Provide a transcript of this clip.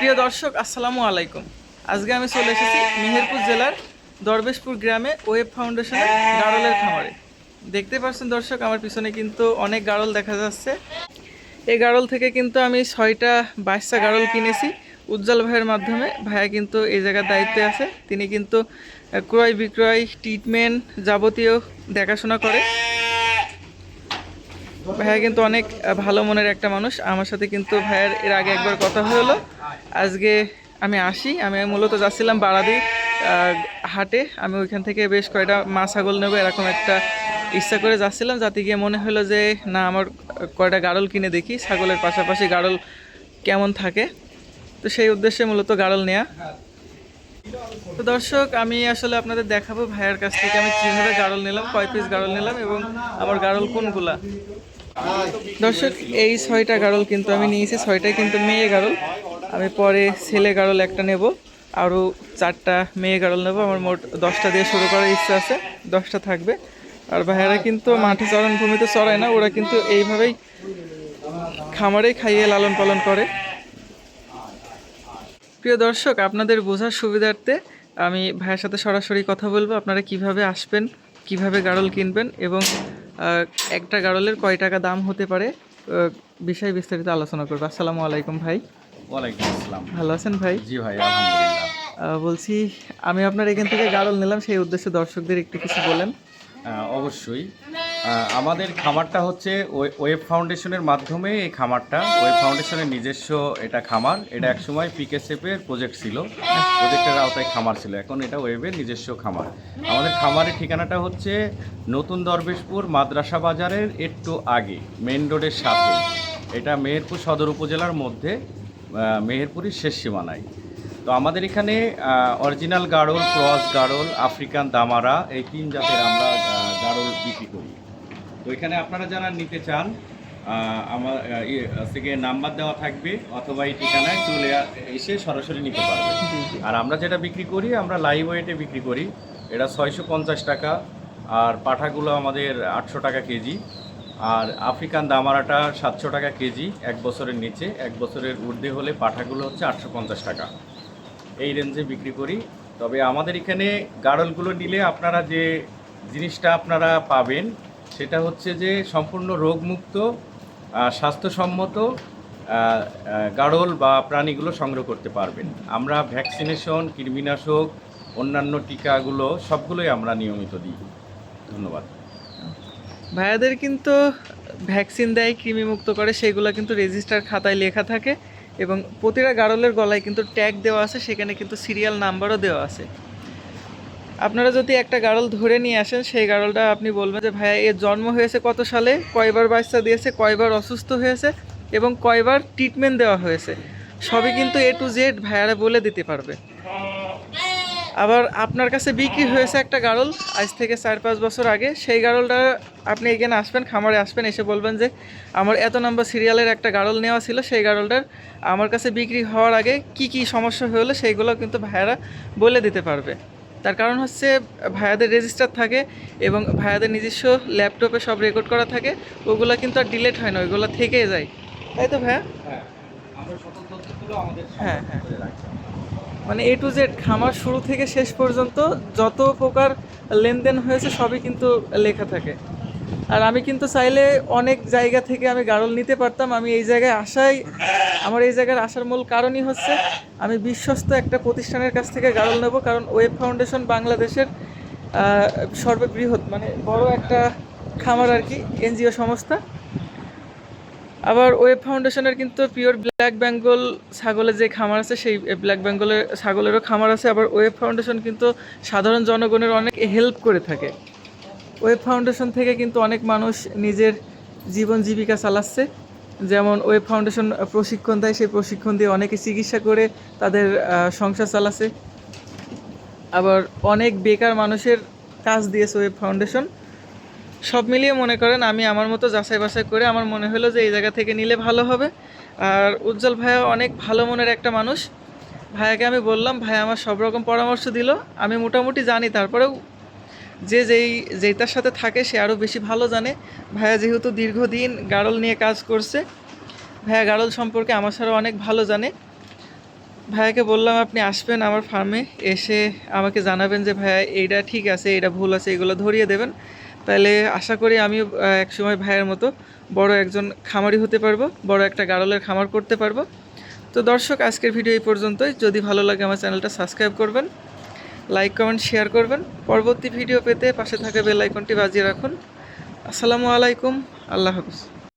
প্রিয় দর্শক, আসসালামু আলাইকুম। আজকে আমি চলে এসেছি মেহেরপুর জেলার দরবেশপুর গ্রামে ওয়েব ফাউন্ডেশনের গাড়লের খামারে। দেখতে পাচ্ছেন দর্শক, আমার পিছনে কিন্তু অনেক গাড়ল দেখা যাচ্ছে। এই গাড়ল থেকে কিন্তু আমি 6টা বাচ্চা গাড়ল কিনেছি উজ্জ্বল ভাইয়ের মাধ্যমে। ভাইয়া কিন্তু এই জায়গার দায়িত্বে আছে। তিনি কিন্তু ক্রয় বিক্রয়, ট্রিটমেন্ট যাবতীয় দেখাশোনা করে। ভাইয়া কিন্তু অনেক ভালো মনের একটা মানুষ। আমার সাথে কিন্তু ভাইয়ের এর আগে একবার কথা হলো। আজকে আমি মূলত যাচ্ছিলাম বারাদি হাটে। আমি ওইখান থেকে বেশ কয়টা মা ছাগল নেবো, এরকম একটা ইচ্ছা করে যাচ্ছিলাম। যাতে গিয়ে মনে হলো যে না, আমার কয়টা গাড়ল কিনে দেখি ছাগলের পাশাপাশি গাড়ল কেমন থাকে। তো সেই উদ্দেশ্যে মূলত গাড়ল নেওয়া। তো দর্শক, আমি আসলে আপনাদের দেখাবো ভাইয়ের কাছ থেকে আমি কীভাবে গাড়ল নিলাম, কয় পিস গাড়ল নিলাম এবং আমার গাড়ল কোনগুলা। দর্শক, এই 6টা গাড়ল কিন্তু আমি নিয়েছি। 6টাই কিন্তু মেয়ে গাড়ল। আমি পরে ছেলে গাড়ল একটা নেব, আরও 4টা মেয়ে গাড়ল নেব। আমার মোট 10টা দিয়ে শুরু করার ইচ্ছা আছে, 10টা থাকবে। আর ভাইয়েরা কিন্তু মাঠে চরণ ভূমিতে চড়ায় না, ওরা কিন্তু এইভাবেই খামারেই খাইয়ে লালন পালন করে। প্রিয় দর্শক, আপনাদের বোঝার সুবিধার্থে আমি ভাইয়ের সাথে সরাসরি কথা বলবো। আপনারা কিভাবে আসবেন, কিভাবে গাড়ল কিনবেন এবং একটা গাড়লের কয় টাকা দাম হতে পারে বিষয় বিস্তারিত আলোচনা করবো। আসসালামু আলাইকুম ভাই। ওয়ালাইকুম আসসালাম। ভালো আছেন ভাই? জি ভাই, আলহামদুলিল্লাহ। বলছি, আমি আপনার এখান থেকে গাড়ল নিলাম, সেই উদ্দেশ্যে দর্শকদের একটু কিছু বলেন। অবশ্যই। আমাদের খামারটা হচ্ছে ওয়েব ফাউন্ডেশনের মাধ্যমে। এই খামারটা ওয়েব ফাউন্ডেশনের নিজস্ব এটা খামার। এটা একসময় পিকেসএফের প্রজেক্ট ছিল, প্রজেক্টের আওতায় খামার ছিল। এখন এটা ওয়েবের নিজস্ব খামার। আমাদের খামারের ঠিকানাটা হচ্ছে নতুন দরবেশপুর মাদ্রাসা বাজারের একটু আগে, মেইন রোডের সাথে। এটা মেহেরপুর সদর উপজেলার মধ্যে, মেহেরপুরের শেষ সীমানায়। তো আমাদের এখানে অরিজিনাল গাড়ল, ক্রস গাড়ল, আফ্রিকান দামারা, এই 3 জাতের আমরা গাড়ল বিক্রি করি। তো এখানে আপনারা যারা নিতে চান, আমার থেকে নাম্বার দেওয়া থাকবে, অথবা এই ঠিকানায় চলে এসে সরাসরি নিতে পারবে। আর আমরা যেটা বিক্রি করি, আমরা লাইভ ওয়েটে বিক্রি করি। এটা 650 টাকা। আর পাঠাগুলো আমাদের 800 টাকা কেজি। আর আফ্রিকান দামারাটা 700 টাকা কেজি, 1 বছরের নিচে। 1 বছরের ঊর্ধ্বে হলে পাঠাগুলো হচ্ছে 850 টাকা। এই রেঞ্জে বিক্রি করি। তবে আমাদের এখানে গাড়লগুলো নিলে আপনারা যে জিনিসটা আপনারা পাবেন সেটা হচ্ছে যে সম্পূর্ণ রোগমুক্ত, স্বাস্থ্যসম্মত গাড়ল বা প্রাণীগুলো সংগ্রহ করতে পারবেন। আমরা ভ্যাকসিনেশন, কৃমিনাশক, অন্যান্য টিকাগুলো সবগুলোই আমরা নিয়মিত দিই। ধন্যবাদ। ভাইয়াদের কিন্তু ভ্যাকসিন দেয়, কৃমিমুক্ত করে, সেগুলো কিন্তু রেজিস্টার খাতায় লেখা থাকে এবং প্রতিটা গাড়লের গলায় কিন্তু ট্যাগ দেওয়া আছে, সেখানে কিন্তু সিরিয়াল নাম্বারও দেওয়া আছে। আপনারা যদি একটা গাড়ল ধরে নিয়ে আসেন, সেই গাড়লটা আপনি বলবেন যে ভাইয়া এর জন্ম হয়েছে কত সালে, কয়বার বাচ্চা দিয়েছে, কয়বার অসুস্থ হয়েছে এবং কয়বার ট্রিটমেন্ট দেওয়া হয়েছে, সবই কিন্তু A to Z ভাইয়ারা বলে দিতে পারবে। আবার আপনার কাছে বিক্রি হয়েছে একটা গাড়ল আজ থেকে 4-5 বছর আগে, সেই গাড়লটা আপনি এখানে আসবেন, খামারে আসবেন, এসে বলবেন যে আমার এত নম্বর সিরিয়ালের একটা গাড়ল নেওয়া ছিল, সেই গাড়লটার আমার কাছে বিক্রি হওয়ার আগে কি কি সমস্যা হলো সেইগুলো কিন্তু ভাইয়ারা বলে দিতে পারবে। তার কারণ হচ্ছে ভাইয়াদের রেজিস্টার থাকে এবং ভাইয়াদের নিজস্ব ল্যাপটপে সব রেকর্ড করা থাকে। ওগুলো কিন্তু আর ডিলেট হয় না, ওইগুলো থেকেই যায়। তাই তো ভাইয়া? হ্যাঁ হ্যাঁ, মানে A to Z খামার শুরু থেকে শেষ পর্যন্ত যত প্রকার লেনদেন হয়েছে সবই কিন্তু লেখা থাকে। আর আমি কিন্তু চাইলে অনেক জায়গা থেকে আমি গাড়ল নিতে পারতাম। আমি এই জায়গায় আমার এই জায়গায় আসার মূল কারণই হচ্ছে আমি বিশ্বস্ত একটা প্রতিষ্ঠানের কাছ থেকে গাড়ল নেব। কারণ ওয়েব ফাউন্ডেশন বাংলাদেশের সর্ববৃহৎ, মানে বড় একটা খামার আর কি, NGO সংস্থা। আবার ওয়েব ফাউন্ডেশনের কিন্তু পিওর ব্ল্যাক বেঙ্গল ছাগলের যে খামার আছে, সেই ব্ল্যাক বেঙ্গলের ছাগলেরও খামার আছে। আবার ওয়েব ফাউন্ডেশন কিন্তু সাধারণ জনগণের অনেক হেল্প করে থাকে। ওয়েব ফাউন্ডেশন থেকে কিন্তু অনেক মানুষ নিজের জীবন জীবিকা চালাচ্ছে। যেমন ওয়েব ফাউন্ডেশন প্রশিক্ষণ দেয়, সেই প্রশিক্ষণ দিয়ে অনেকে চিকিৎসা করে তাদের সংসার চালাচ্ছে। আবার অনেক বেকার মানুষের কাজ দিয়েছে ওয়েব ফাউন্ডেশন। সব মিলিয়ে মনে করেন আমি আমার মতো যাচাই বাছাই করে আমার মনে হলো যে এই জায়গা থেকে নিলে ভালো হবে। আর উজ্জ্বল ভাইয়া অনেক ভালো মনের একটা মানুষ। ভাইয়াকে আমি বললাম, ভাইয়া আমার সব রকম পরামর্শ দিল। আমি মোটামুটি জানি, তারপরেও যেটার সাথে থাকে সে আরও বেশি ভালো জানে। ভাইয়া যেহেতু দীর্ঘদিন গাড়ল নিয়ে কাজ করছে, ভাইয়া গাড়ল সম্পর্কে আমার ছাড়া অনেক ভালো জানে। ভাইয়াকে বললাম আপনি আসবেন আমার ফার্মে, এসে আমাকে জানাবেন যে ভাইয়া এইটা ঠিক আছে, এইটা ভুল আছে, এগুলো ধরিয়ে দেবেন। তাহলে আশা করি আমিও একসময় ভাইয়ের মতো বড় একজন খামারি হতে পারবো, বড় একটা গাড়লের খামার করতে পারবো। তো দর্শক, আজকের ভিডিও এই পর্যন্তই। যদি ভালো লাগে আমার চ্যানেলটা সাবস্ক্রাইব করবেন, লাইক কমেন্ট শেয়ার করবেন। পরবর্তী ভিডিও পেতে পাশে থাকা বেল আইকনটি বাজিয়ে রাখুন। আসসালামু আলাইকুম, আল্লাহ হাফিজ।